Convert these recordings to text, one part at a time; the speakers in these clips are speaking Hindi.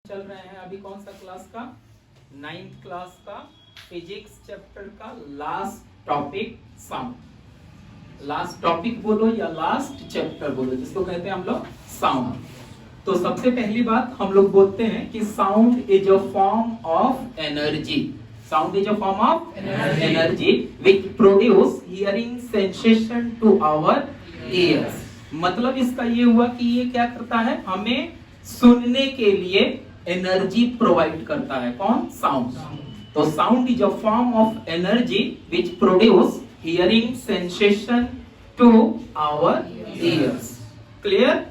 चल रहे हैं अभी कौन सा क्लास का, 9th क्लास का फिजिक्स चैप्टर का last topic sound. Last topic बोलो या लास्ट चैप्टर बोलो, जिसको कहते हैं हम लोग साउंड। तो सबसे पहली बात हम लोग बोलते हैं कि sound is a form of energy. Sound is a form of energy which produce hearing sensation to our ears. मतलब इसका ये हुआ कि ये क्या करता है, हमें सुनने के लिए एनर्जी प्रोवाइड करता है। कौन? साउंड। तो sound is a form of energy which produce hearing sensation to our ears. Clear?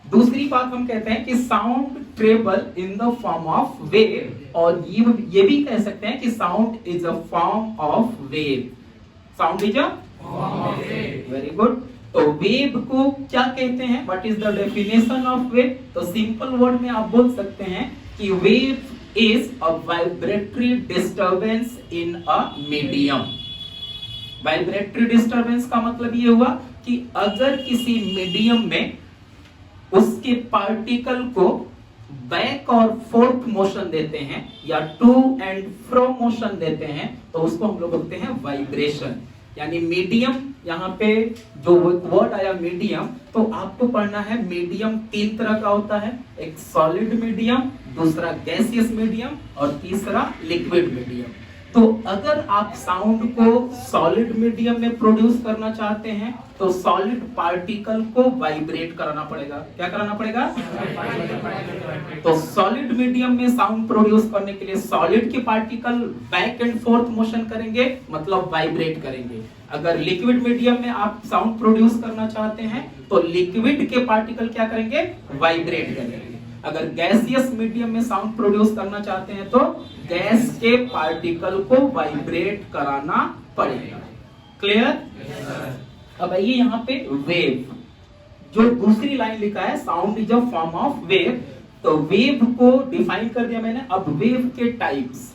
दूसरी बात हम कहते हैं कि sound travel in the form of wave, और ये भी कह सकते हैं कि sound is a form of wave. Sound is a form of wave. Very good. तो वेव को क्या कहते हैं? What is the definition of wave? तो सिंपल वर्ड में आप बोल सकते हैं कि wave is a vibratory disturbance in a medium. Vibratory disturbance का मतलब ये हुआ कि अगर किसी मीडियम में उसके पार्टिकल को बैक और फोर्थ मोशन देते हैं या टू एंड फ्रो मोशन देते हैं, तो उसको हम लोग बोलते हैं वाइब्रेशन। यानी मीडियम, यहाँ पे जो वर्ड आया मीडियम, तो आपको पढ़ना है मीडियम तीन तरह का होता है। एक सॉलिड मीडियम, दूसरा गैसियस मीडियम और तीसरा लिक्विड मीडियम। तो अगर आप साउंड को सॉलिड मीडियम में प्रोड्यूस करना चाहते हैं तो सॉलिड पार्टिकल को वाइब्रेट कराना पड़ेगा। क्या कराना पड़ेगा? तो सॉलिड मीडियम में साउंड प्रोड्यूस करने के लिए सॉलिड के particle back and fourth motion करेंगे, मतलब वाइब्रेट करेंगे। अगर लिक्विड मीडियम में आप साउंड प्रोड्यूस करना चाहते हैं तो लिक्विड के पार्टिकल क्या करेंगे? वाइब्रेट करेंगे। अगर गैसियस मीडियम में साउंड प्रोड्यूस करना चाहते हैं तो गैस के पार्टिकल को वाइब्रेट कराना पड़ेगा। क्लियर? अब आइए यहाँ पे वेव, जो दूसरी लाइन लिखा है sound is a form of wave, तो वेव को डिफाइन कर दिया मैंने। अब वेव के टाइप्स,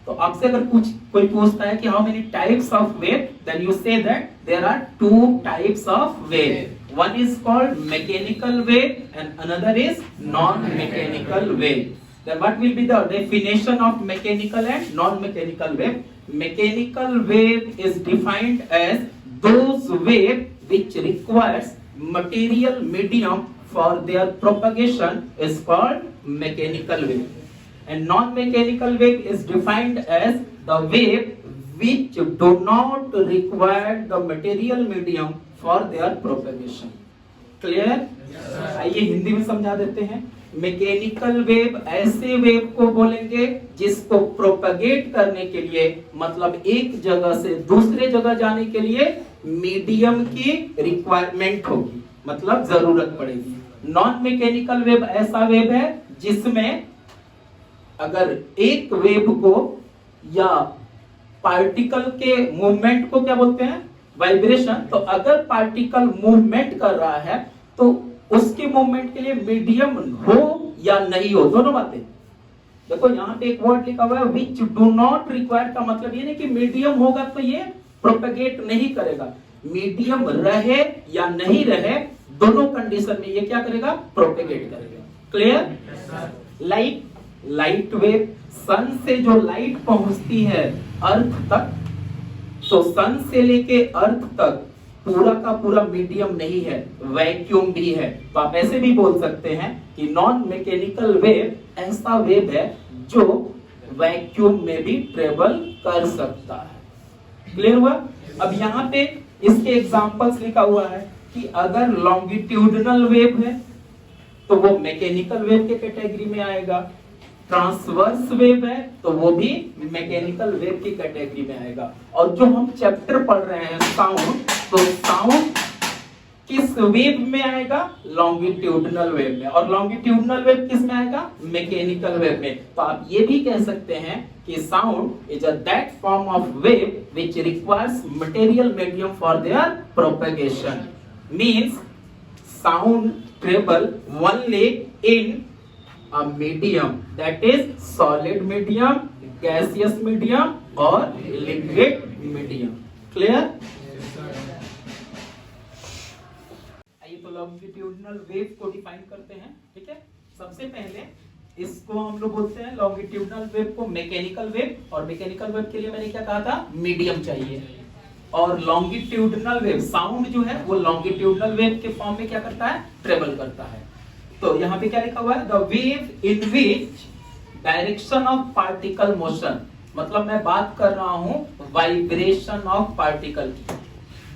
तो आपसे अगर कोई पूछता है कि how many types of wave, then you say that there are two types of wave. One is called mechanical wave and another is non-mechanical wave. Then what will be the definition of mechanical and non-mechanical wave? Mechanical wave is defined as those wave which requires material medium for their propagation is called mechanical wave. And non-mechanical wave is defined as the wave which do not require the material medium for their propagation. Clear? आइए हिंदी में समझा देते हैं। मैकेनिकल वेव ऐसे वेव को बोलेंगे जिसको प्रोपगेट करने के लिए, मतलब एक जगह से दूसरे जगह जाने के लिए मीडियम की रिक्वायरमेंट होगी, मतलब जरूरत पड़ेगी। नॉन मैकेनिकल वेव ऐसा वेव है जिसमें अगर एक वेव को या पार्टिकल के मूवमेंट को क्या बोलते हैं? वाइब्रेशन। तो अगर पार्टिकल मूवमेंट कर रहा है तो उसके मूवमेंट के लिए मीडियम हो या नहीं हो, दोनों बातें। देखो यहाँ पे एक वर्ड लिखा हुआ है विच डू नॉट रिक्वायर, का मतलब ये नहीं कि मीडियम होगा तो ये प्रोपेगेट नहीं करेगा। मीडियम रहे या नहीं रहे, दोनों कंडीशन में ये क्या करेगा? प्रोपेगेट करेगा। क्लियर? लाइट वेव, सन से जो लाइट पहुंचती है अर्थ तक, तो सन से लेके अर्थ तक पूरा का पूरा मीडियम नहीं है, वैक्यूम भी है। तो आप ऐसे भी बोल सकते हैं कि नॉन मैकेनिकल वेव ऐसा वेव है जो वैक्यूम में भी ट्रेवल कर सकता है। क्लियर हुआ? अब यहाँ पे इसके एग्जांपल्स लिखा हुआ है कि अगर लॉन्गिट्यूडनल वेव है तो वो मैकेनिकल वेव के कैटेगरी में आएगा, ट्रांसवर्स वेव है तो वो भी मैकेनिकल वेव की कैटेगरी में आएगा। और जो हम चैप्टर पढ़ रहे हैं साउंड, तो साउंड किस वेव में आएगा? लॉन्गिट्यूडनल वेव में। और लॉन्गिट्यूडनल वेव किस में आएगा? मैकेनिकल वेव में। तो आप ये भी कह सकते हैं कि sound is a that form of wave which requires material medium for their propagation. Means sound travel only in a medium, that is solid medium, gaseous medium और liquid medium. Clear? आइए तो लॉन्गिट्यूडनल वेव को डिफाइन करते हैं। ठीक है, सबसे पहले इसको हम लोग बोलते हैं लॉन्गिट्यूडनल वेव को मैकेनिकल वेव, और मैकेनिकल वेव के लिए मैंने क्या कहा था, मीडियम चाहिए। और लॉन्गिट्यूडनल वेव साउंड जो है वो लॉन्गिट्यूडनल वेव के फॉर्म में क्या करता है, ट्रेवल करता है। तो यहाँ पे क्या लिखा हुआ है, the wave in which direction of particle motion, मतलब मैं बात कर रहा हूं वाइब्रेशन ऑफ पार्टिकल की,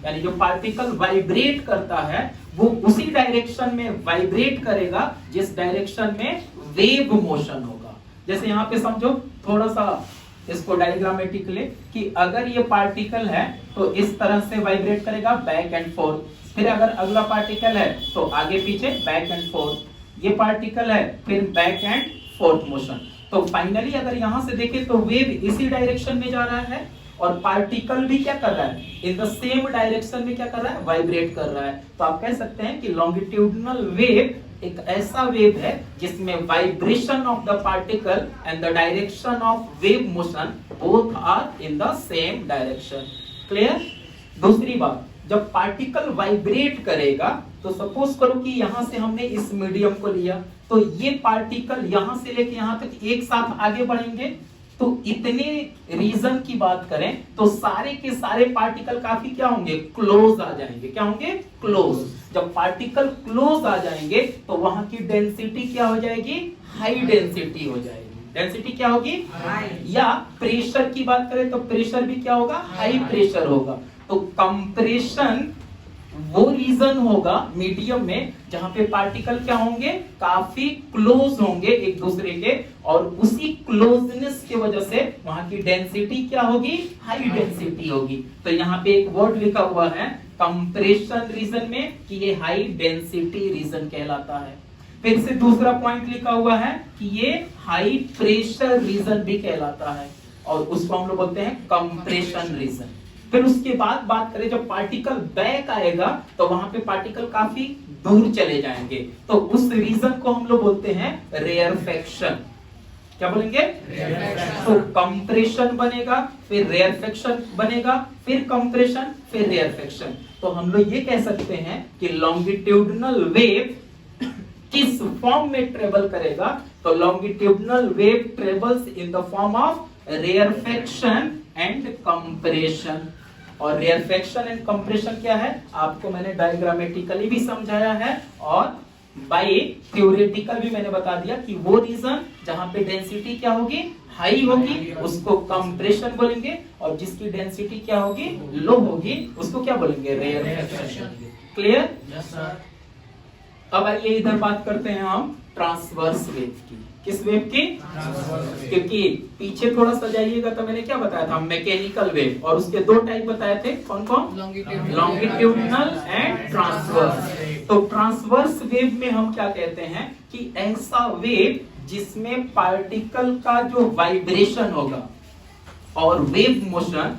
यानी जो पार्टिकल वाइब्रेट करता है वो उसी डायरेक्शन में वाइब्रेट करेगा जिस डायरेक्शन में वेव मोशन होगा। जैसे यहाँ पे समझो, थोड़ा सा इसको डायग्रामेटिकली, कि अगर ये पार्टिकल है तो इस तरह से वाइब्रेट करेगा बैक एंड फोर्थ, फिर अगर अगला पार्टिकल है तो आगे पीछे बैक एंड फोर्थ, ये पार्टिकल है फिर बैक एंड फोर्थ मोशन। तो फाइनली अगर यहां से देखें तो वेव इसी डायरेक्शन में जा रहा है और पार्टिकल भी क्या कर रहा है, इन द सेम डायरेक्शन में क्या कर रहा है, वाइब्रेट कर रहा है। तो आप कह सकते हैं कि लॉन्गिट्यूडनल वेव एक ऐसा वेव है जिसमें vibration of the particle and the direction of wave motion both are in the same direction. Clear? दूसरी बात, जब पार्टिकल वाइब्रेट करेगा तो सपोज करो कि यहां से हमने इस मीडियम को लिया, तो ये पार्टिकल यहां से लेके यहां तक एक साथ आगे बढ़ेंगे। तो इतने रीजन की बात करें तो सारे के सारे पार्टिकल काफी क्या होंगे, क्लोज आ जाएंगे। क्या होंगे, क्लोज। जब पार्टिकल क्लोज आ जाएंगे तो वहां की डेंसिटी क्या हो जाएगी, हाई डेंसिटी हो जाएगी। डेंसिटी क्या होगी, हाई। या प्रेशर की बात करें तो प्रेशर भी क्या होगा, हाई प्रेशर होगा। तो कंप्रेशन वो रीजन होगा मीडियम में जहां पे पार्टिकल क्या होंगे, काफी क्लोज होंगे एक दूसरे के, और उसी क्लोजनेस की वजह से वहां की डेंसिटी क्या होगी, हाई डेंसिटी होगी। तो यहाँ पे एक वर्ड लिखा हुआ है कंप्रेशन रीजन में कि ये हाई डेंसिटी रीजन कहलाता है। फिर से दूसरा पॉइंट लिखा हुआ है कि ये हाई प्रेशर रीजन भी कहलाता है, और उसको हम लोग बोलते हैं कंप्रेशन रीजन। फिर उसके बाद बात करें, जब पार्टिकल बैक आएगा तो वहां पे पार्टिकल काफी दूर चले जाएंगे, तो उस रीजन को हम लोग बोलते हैं रेयरफेक्शन। क्या बोलेंगे, तो कंप्रेशन बनेगा, फिर रेयरफेक्शन बनेगा, फिर कंप्रेशन, फिर रेयरफेक्शन। तो हम लोग ये कह सकते हैं कि लॉन्गिट्यूडनल वेव किस फॉर्म में ट्रेवल करेगा, तो longitudinal wave travels in the form of rarefaction and compression. और रेयरफेक्शन एंड कंप्रेशन क्या है, आपको मैंने डायग्रामेटिकली भी समझाया है और बाय थ्योरेटिकल भी मैंने बता दिया कि वो रीजन जहां पे डेंसिटी क्या होगी, हाई होगी, उसको कंप्रेशन बोलेंगे, और जिसकी डेंसिटी क्या होगी, लो होगी, उसको क्या बोलेंगे, रेयरफेक्शन। क्लियर? Yes sir. अब आइए इधर बात करते हैं हम ट्रांसवर्स वेव की। किस वेव की? क्योंकि पीछे थोड़ा सा जाइएगा तो मैंने क्या बताया था, मैकेनिकल वेव, और उसके दो टाइप बताए थे, कौन कौन, लॉन्गिट्यूडनल एंड ट्रांसवर्स। तो ट्रांसवर्स वेव में हम क्या कहते हैं कि ऐसा वेव जिसमें पार्टिकल का जो वाइब्रेशन होगा और वेव मोशन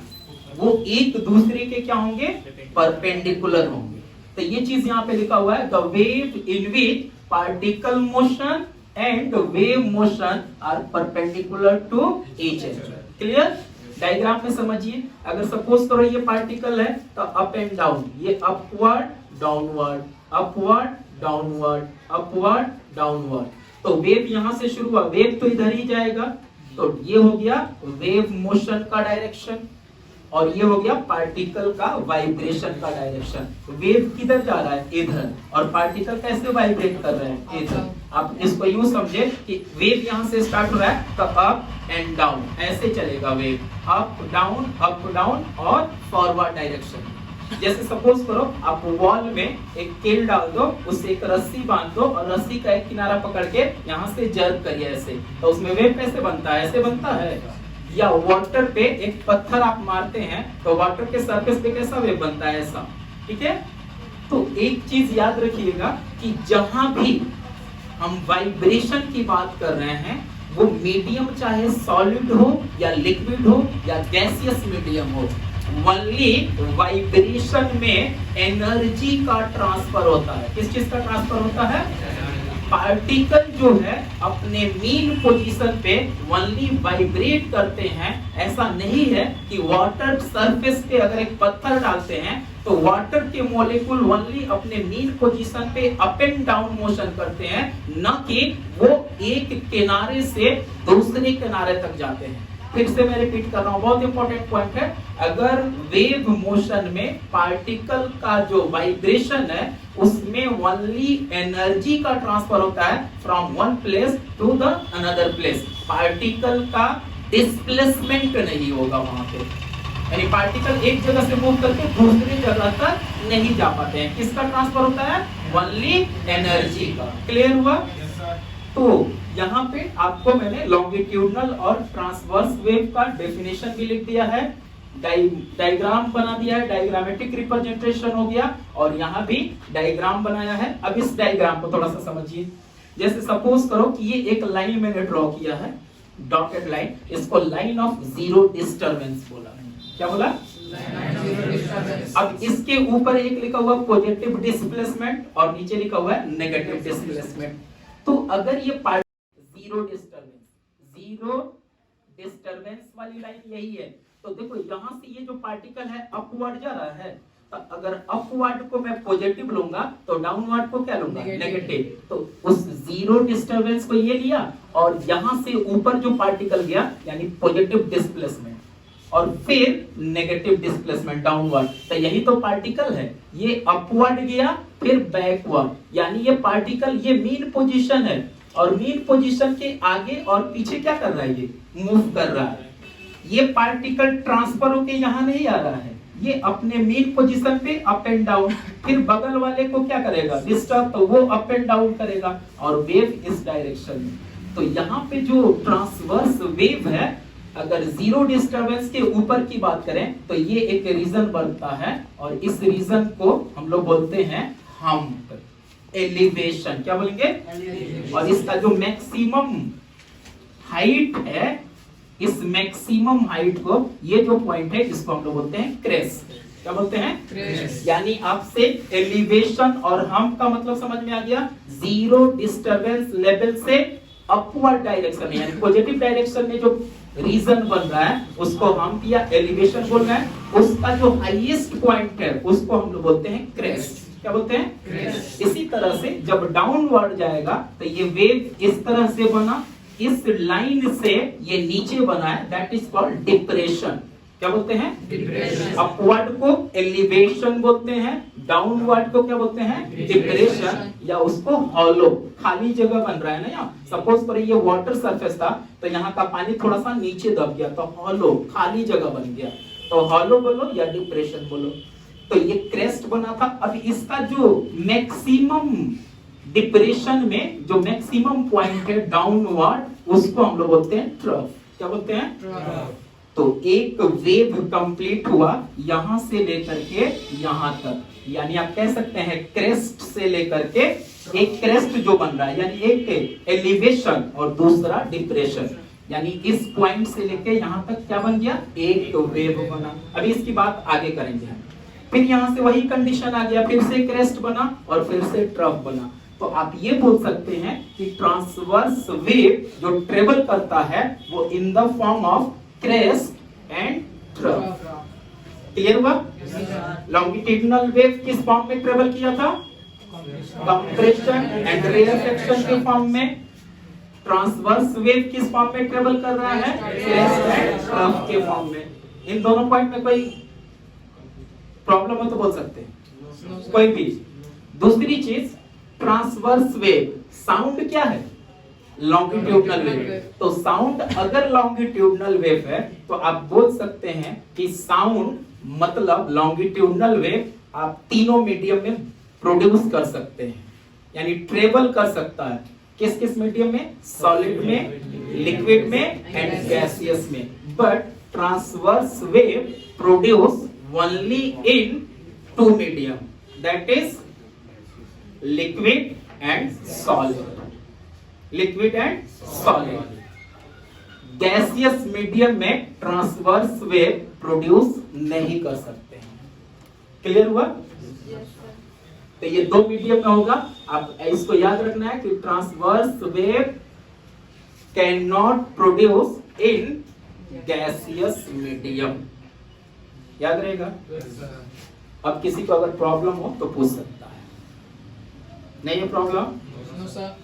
वो एक दूसरे के क्या होंगे, परपेंडिकुलर होंगे। तो ये चीज यहाँ पे लिखा हुआ है, the wave in which particle motion and wave motion are perpendicular to each other. Clear? Diagram में समझिए, अगर सपोज करो ये पार्टिकल है तो अप एंड डाउन, ये upward downward, upward downward, upward downward. तो वेव यहां से शुरू हुआ, वेव तो इधर ही जाएगा, तो ये हो गया वेव मोशन का डायरेक्शन, और ये हो गया पार्टिकल का वाइब्रेशन का डायरेक्शन। वेव किधर जा रहा है, इधर, और पार्टिकल कैसे वाइब्रेट कर रहे हैं, इधर। आप इसको यूं समझे कि वेव यहां से स्टार्ट हो रहा है तो अप एंड डाउन ऐसे चलेगा वेव, अप डाउन और फॉरवर्ड डायरेक्शन। जैसे सपोज करो आप वॉल में एक कील डाल दो, उससे एक रस्सी बांध दो और रस्सी का एक किनारा पकड़ के यहाँ से जर्क करिए ऐसे, तो उसमें वेव कैसे बनता है, ऐसे बनता है। या वाटर पे एक पत्थर आप मारते हैं तो वाटर के सरफेस पे कैसा वेव बनता है, ऐसा। ठीक है? तो एक चीज याद रखिएगा कि जहां भी हम वाइब्रेशन की बात कर रहे हैं वो मीडियम चाहे सॉलिड हो या लिक्विड हो या गैसियस मीडियम हो, ओनली वाइब्रेशन में एनर्जी का ट्रांसफर होता है। किस चीज का ट्रांसफर होता है? पार्टिकल जो है अपने मीन पोजीशन पे ओनली वाइब्रेट करते हैं। ऐसा नहीं है कि वाटर सरफेस पे अगर एक पत्थर डालते हैं तो वाटर के मॉलिक्यूल ओनली अपने मीन पोजीशन पे अप एंड डाउन मोशन करते हैं, न कि वो एक किनारे से दूसरे किनारे तक जाते हैं। फिर से मैं रिपीट कर रहा हूं, बहुत इंपॉर्टेंट पॉइंट है। अगर वेव मोशन में पार्टिकल का जो वाइब्रेशन है उसमें ओनली एनर्जी का ट्रांसफर होता है from one place to the another place, particle का डिस्प्लेसमेंट नहीं होगा वहां पे, यानी पार्टिकल एक जगह से मूव करके दूसरी जगह तक नहीं जा पाते हैं। किसका ट्रांसफर होता है? ओनली एनर्जी का। क्लियर हुआ? तो यहाँ पे आपको मैंने लॉन्गिट्यूडनल और ट्रांसवर्स वेव का डेफिनेशन भी लिख दिया है, डायग्राम बना दिया है, डायग्रामेटिक रिप्रेजेंटेशन हो गया, और यहाँ भी डायग्राम बनाया है। अब इस डायग्राम को थोड़ा सा समझिए। जैसे सपोज करो कि ये एक लाइन मैंने ड्रॉ किया है, डॉटेड लाइन, इसको लाइन ऑफ जीरो डिस्टरबेंस बोला। क्या बोला? अब इसके ऊपर एक लिखा हुआ पॉजिटिव डिस्प्लेसमेंट और नीचे लिखा हुआ है नेगेटिव डिस्प्लेसमेंट। तो अगर ये जीरो डिस्टरबेंस वाली लाइन यही है, तो देखो यहां से ये जो पार्टिकल है अपवर्ड जा रहा है, तो अगर अपवर्ड को मैं पॉजिटिव लूंगा तो डाउनवर्ड को क्या लूंगा? नेगेटिव। तो उस जीरो डिस्टरबेंस को ये लिया और यहां से ऊपर जो पार्टिकल गया यानी पॉजिटिव डिस्प्लेसमेंट, और फिर नेगेटिव डिस्प्लेसमेंट डाउनवर्ड। तो यही तो पार्टिकल है, ये अपवर्ड गया फिर बैकवर्ड, यानी ये पार्टिकल ये मीन पोजीशन है और मीन पोजीशन के आगे और पीछे क्या कर रहा है? ये मूव कर रहा है। ये पार्टिकल ट्रांसफर होके यहाँ नहीं आ रहा है, ये अपने मीन पोजीशन पे अप एंड डाउन, फिर बगल वाले को क्या करेगा? डिस्टर्ब, तो वो अप एंड डाउन करेगा और वेव इस डायरेक्शन में। तो यहाँ पे जो ट्रांसवर्स वेव है, अगर जीरो डिस्टरबेंस के ऊपर की बात करें तो ये एक रीजन बनता है और इस रीजन को हम लोग बोलते हैं हम्प, एलिवेशन। क्या बोलेंगे? और इसका जो मैक्सिमम हाइट है, इस मैक्सिमम हाइट को, ये जो पॉइंट है इसको हम लोग बोलते हैं क्रेस्ट। क्या बोलते हैं? क्रेस्ट। यानी आपसे एलिवेशन और हम्प का मतलब समझ में आ गया। जीरो डिस्टरबेंस लेवल से अपवर्ड डायरेक्शन में, यानी पॉजिटिव डायरेक्शन में जो रीजन बन रहा है उसको हम या एलिवेशन बोल रहे हैं, उसका जो हाईएस्ट पॉइंट है उसको हम लोग बोलते हैं क्रेस्ट। क्या बोलते हैं? क्रेस्ट। इसी तरह से जब डाउनवर्ड जाएगा तो ये वेव इस तरह से बना, इस लाइन से ये नीचे बना है, दैट इज कॉल्ड डिप्रेशन। क्या बोलते हैं? डिप्रेशन। अपवर्ड को एलिवेशन बोलते हैं, डाउनवर्ड को क्या बोलते हैं? डिप्रेशन, या उसको हॉलो, खाली जगह बन रहा है ना। यहाँ सपोज करो ये वाटर सरफेस था तो यहाँ का पानी थोड़ा सा नीचे दब गया तो हॉलो, खाली जगह बन गया, तो हॉलो बोलो या डिप्रेशन बोलो। तो ये क्रेस्ट बना था। अब इसका जो मैक्सिमम डिप्रेशन में जो मैक्सिमम पॉइंट है डाउनवर्ड, उसको हम लोग बोलते हैं ट्रफ। क्या बोलते हैं? ट्रफ। तो एक वेव कंप्लीट हुआ यहां से लेकर के यहां तक, यानी आप कह सकते हैं क्रेस्ट से लेकर के एक क्रेस्ट जो बन रहा है, यानी एक एलिवेशन और दूसरा डिप्रेशन, यानी इस पॉइंट से लेके यहां तक क्या बन गया? एक वेव बना। अभी इसकी बात आगे करेंगे हम। फिर यहां से वही कंडीशन आ गया, फिर से क्रेस्ट बना और फिर से ट्रफ बना। तो आप ये बोल सकते हैं कि ट्रांसवर्स वेव जो ट्रेवल करता है वो इन the form of crest and trough. Clear हुआ? लॉन्गिट्यूडिनल वेव किस फॉर्म में ट्रेवल किया था? कंप्रेशन एंड रेयरफेक्शन के फॉर्म में। ट्रांसवर्स वेव किस फॉर्म में ट्रेवल कर रहा है? क्रेस्ट एंड ट्रफ के फॉर्म में। इन दोनों पॉइंट में कोई प्रॉब्लम हो तो बोल सकते हैं, कोई भी। दूसरी चीज, ट्रांसवर्स वेव साउंड क्या है? Longitudinal wave. तो साउंड अगर लॉन्गिट्यूडिनल वेव है तो आप बोल सकते हैं कि साउंड मतलब लॉन्गिट्यूडिनल वेव आप तीनों मीडियम में प्रोड्यूस कर सकते हैं, यानी ट्रेवल कर सकता है। किस किस मीडियम में? सॉलिड में, लिक्विड में एंड गैसियस में। But transverse wave produce only in two medium, that is liquid and solid. Liquid and solid. Gaseous medium में ट्रांसवर्स वेव प्रोड्यूस नहीं कर सकते हैं। क्लियर हुआ? तो ये दो मीडियम में होगा। आप इसको याद रखना है कि transverse wave can not produce in gaseous medium. याद रहेगा? अब किसी को अगर प्रॉब्लम हो तो पूछ सकता है, नहीं है प्रॉब्लम? No sir.